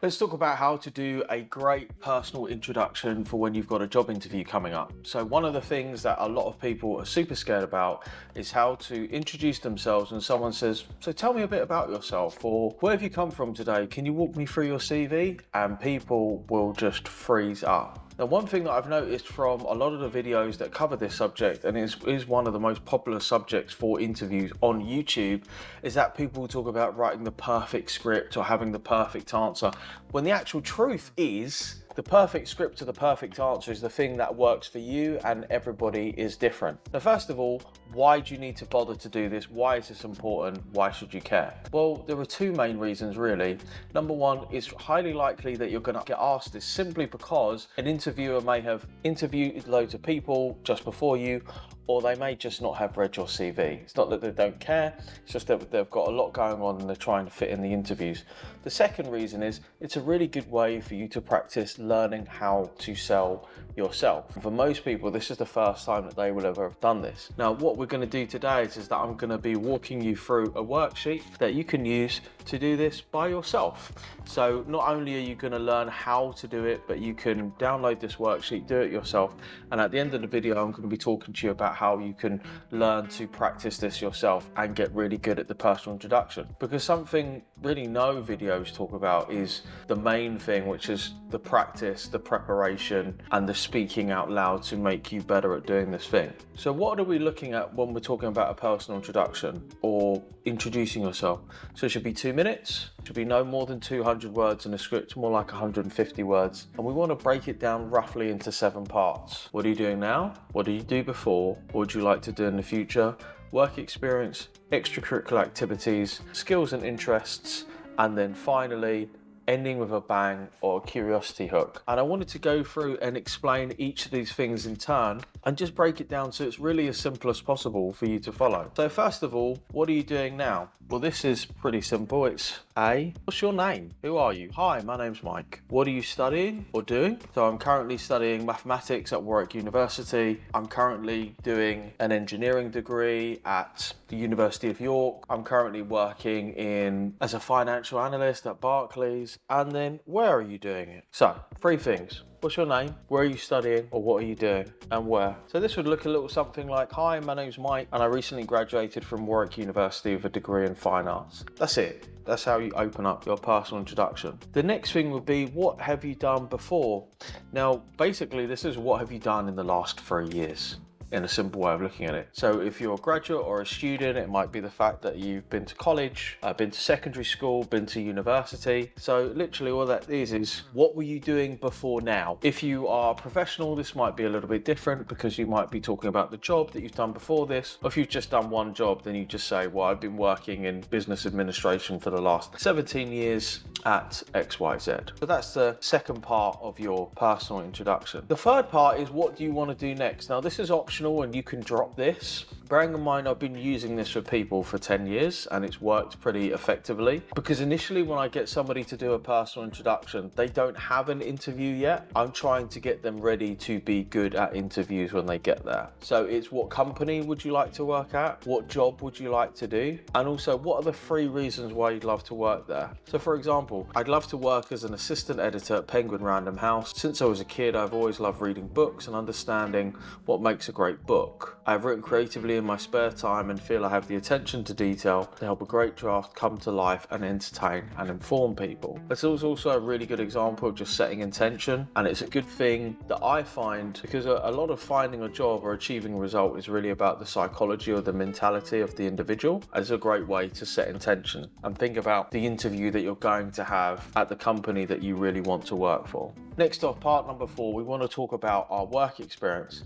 Let's talk about how to do a great personal introduction for when you've got a job interview coming up. So one of the things that a lot of people are super scared about is how to introduce themselves when someone says, so tell me a bit about yourself, or where have you come from today? Can you walk me through your CV? And people will just freeze up. Now, one thing that I've noticed from a lot of the videos that cover this subject, and is one of the most popular subjects for interviews on YouTube, is that people talk about writing the perfect script or having the perfect answer, when the actual truth is the perfect script to the perfect answer is the thing that works for you, and everybody is different. Now, first of all, why do you need to bother to do this? Why is this important? Why should you care? Well, there are two main reasons really. Number one, it's highly likely that you're going to get asked this simply because an interviewer may have interviewed loads of people just before you, or they may just not have read your CV. It's not that they don't care, it's just that they've got a lot going on and they're trying to fit in the interviews. The second reason is it's a really good way for you to practice learning how to sell yourself. For most people, this is the first time that they will ever have done this. Now, what we're going to do today is that I'm going to be walking you through a worksheet that you can use to do this by yourself. So not only are you going to learn how to do it, but you can download this worksheet, do it yourself. And at the end of the video, I'm going to be talking to you about how you can learn to practice this yourself and get really good at the personal introduction. Because something really no videos talk about is the main thing, which is the practice, the preparation, and the speaking out loud to make you better at doing this thing. So what are we looking at when we're talking about a personal introduction or introducing yourself? So it should be 2 minutes, it should be no more than 200 words in a script, more like 150 words. And we want to break it down roughly into 7 parts. What are you doing now? What did you do before? What would you like to do in the future? Work experience, extracurricular activities, skills and interests, and then finally, ending with a bang or a curiosity hook. And I wanted to go through and explain each of these things in turn and just break it down so it's really as simple as possible for you to follow. So first of all, what are you doing now? Well, this is pretty simple. It's A, what's your name? Who are you? Hi, my name's Mike. What are you studying or doing? So I'm currently studying mathematics at Warwick University. I'm currently doing an engineering degree at the University of York. I'm currently working as a financial analyst at Barclays. And then where are you doing it? So 3 things. What's your name? Where are you studying? Or what are you doing? And where? So this would look a little something like, hi, my name's Mike, and I recently graduated from Warwick University with a degree in fine arts. That's it. That's how you open up your personal introduction. The next thing would be, what have you done before? Now, basically, this is what have you done in the last 3 years? In a simple way of looking at it. So if you're a graduate or a student, it might be the fact that you've been to college, been to secondary school, been to university. So literally all that is what were you doing before now? If you are professional, this might be a little bit different because you might be talking about the job that you've done before this. Or if you've just done one job, then you just say, well, I've been working in business administration for the last 17 years at XYZ. So that's the second part of your personal introduction. The third part is, what do you want to do next? Now, this is optional and you can drop this. Bearing in mind, I've been using this for people for 10 years and it's worked pretty effectively, because initially when I get somebody to do a personal introduction, they don't have an interview yet. I'm trying to get them ready to be good at interviews when they get there. So it's, what company would you like to work at? What job would you like to do? And also, what are the 3 reasons why you'd love to work there? So for example, I'd love to work as an assistant editor at Penguin Random House. Since I was a kid, I've always loved reading books and understanding what makes a great book. I've written creatively in my spare time and feel I have the attention to detail to help a great draft come to life and entertain and inform people. This is also a really good example of just setting intention, and it's a good thing that I find, because a lot of finding a job or achieving a result is really about the psychology or the mentality of the individual. It's a great way to set intention and think about the interview that you're going to have at the company that you really want to work for. Next off, part number 4, we want to talk about our work experience.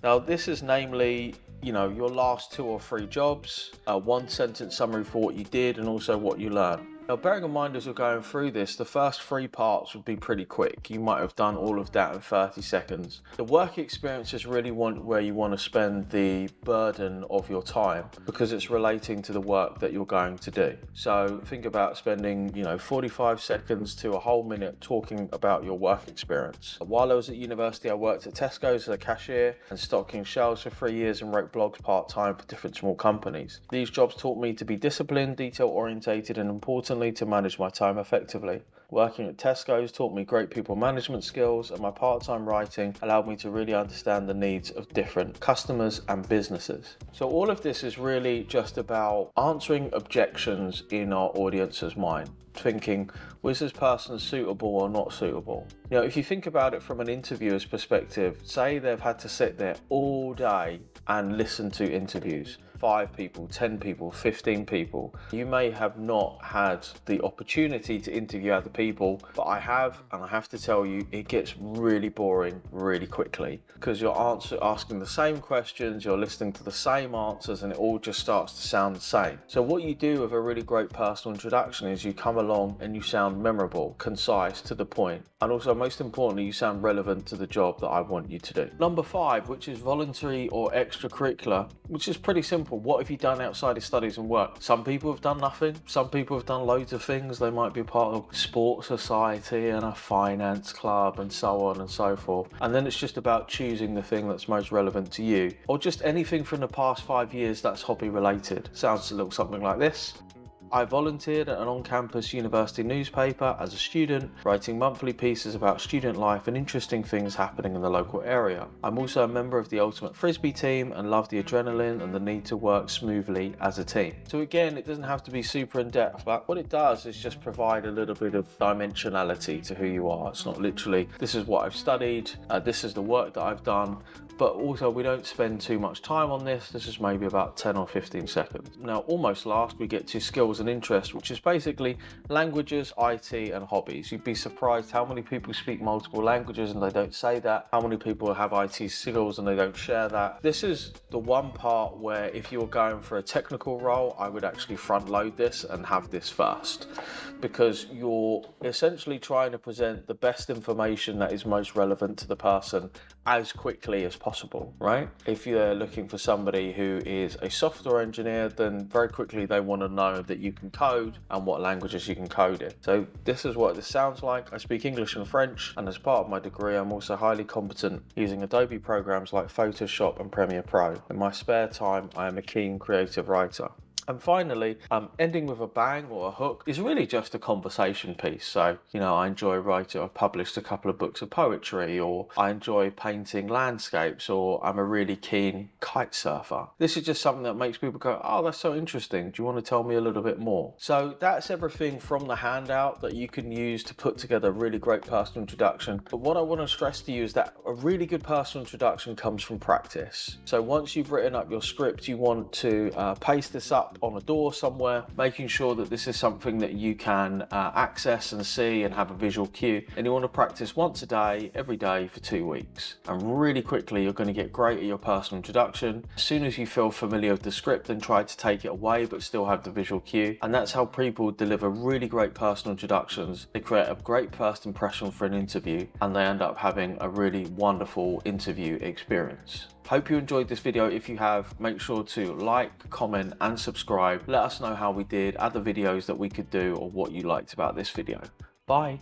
Now, this is namely, your last 2 or 3 jobs, a 1-sentence summary for what you did and also what you learned. Now, bearing in mind as we're going through this, the first 3 parts would be pretty quick. You might have done all of that in 30 seconds. The work experience is really where you want to spend the burden of your time, because it's relating to the work that you're going to do. So think about spending, 45 seconds to a whole minute talking about your work experience. While I was at university, I worked at Tesco's as a cashier and stocking shelves for 3 years and wrote blogs part-time for different small companies. These jobs taught me to be disciplined, detail-orientated and important importantly, to manage my time effectively. Working at Tesco's taught me great people management skills, and my part-time writing allowed me to really understand the needs of different customers and businesses. So all of this is really just about answering objections in our audience's mind, thinking, was this person suitable or not suitable? You know, if you think about it from an interviewer's perspective, say they've had to sit there all day and listen to interviews. 5 people, 10 people, 15 people. You may have not had the opportunity to interview other people, but I have, and I have to tell you, it gets really boring really quickly because you're asking the same questions, you're listening to the same answers, and it all just starts to sound the same. So what you do with a really great personal introduction is you come along and you sound memorable, concise, to the point, and also most importantly, you sound relevant to the job that I want you to do. Number 5, which is voluntary or extracurricular, which is pretty simple. What have you done outside of studies and work? Some people have done nothing. Some people have done loads of things. They might be part of sports society and a finance club and so on and so forth. And then it's just about choosing the thing that's most relevant to you, or just anything from the past 5 years that's hobby related. Sounds a little something like this. I volunteered at an on-campus university newspaper as a student, writing monthly pieces about student life and interesting things happening in the local area. I'm also a member of the Ultimate Frisbee team and love the adrenaline and the need to work smoothly as a team. So again, it doesn't have to be super in-depth, but what it does is just provide a little bit of dimensionality to who you are. It's not literally, this is what I've studied, this is the work that I've done, but also we don't spend too much time on this. This is maybe about 10 or 15 seconds. Now, almost last, we get to skills and interests, which is basically languages, IT, and hobbies. You'd be surprised how many people speak multiple languages and they don't say that, how many people have IT skills and they don't share that. This is the one part where if you're going for a technical role, I would actually front load this and have this first, because you're essentially trying to present the best information that is most relevant to the person as quickly as possible, right? If you're looking for somebody who is a software engineer, then very quickly they want to know that you can code and what languages you can code in. So this is what this sounds like. I speak English and French, and as part of my degree, I'm also highly competent using Adobe programs like Photoshop and Premiere Pro. In my spare time, I am a keen creative writer. And finally, ending with a bang or a hook is really just a conversation piece. So, you know, I enjoy writing. I've published a couple of books of poetry, or I enjoy painting landscapes, or I'm a really keen kite surfer. This is just something that makes people go, oh, that's so interesting. Do you want to tell me a little bit more? So that's everything from the handout that you can use to put together a really great personal introduction. But what I want to stress to you is that a really good personal introduction comes from practice. So once you've written up your script, you want to paste this up on a door somewhere, making sure that this is something that you can access and see and have a visual cue. And you want to practice once a day, every day for 2 weeks. And really quickly, you're going to get great at your personal introduction. As soon as you feel familiar with the script, then try to take it away, but still have the visual cue. And that's how people deliver really great personal introductions. They create a great first impression for an interview, and they end up having a really wonderful interview experience. Hope you enjoyed this video. If you have, make sure to like, comment, and subscribe. Let us know how we did, other videos that we could do, or what you liked about this video. Bye.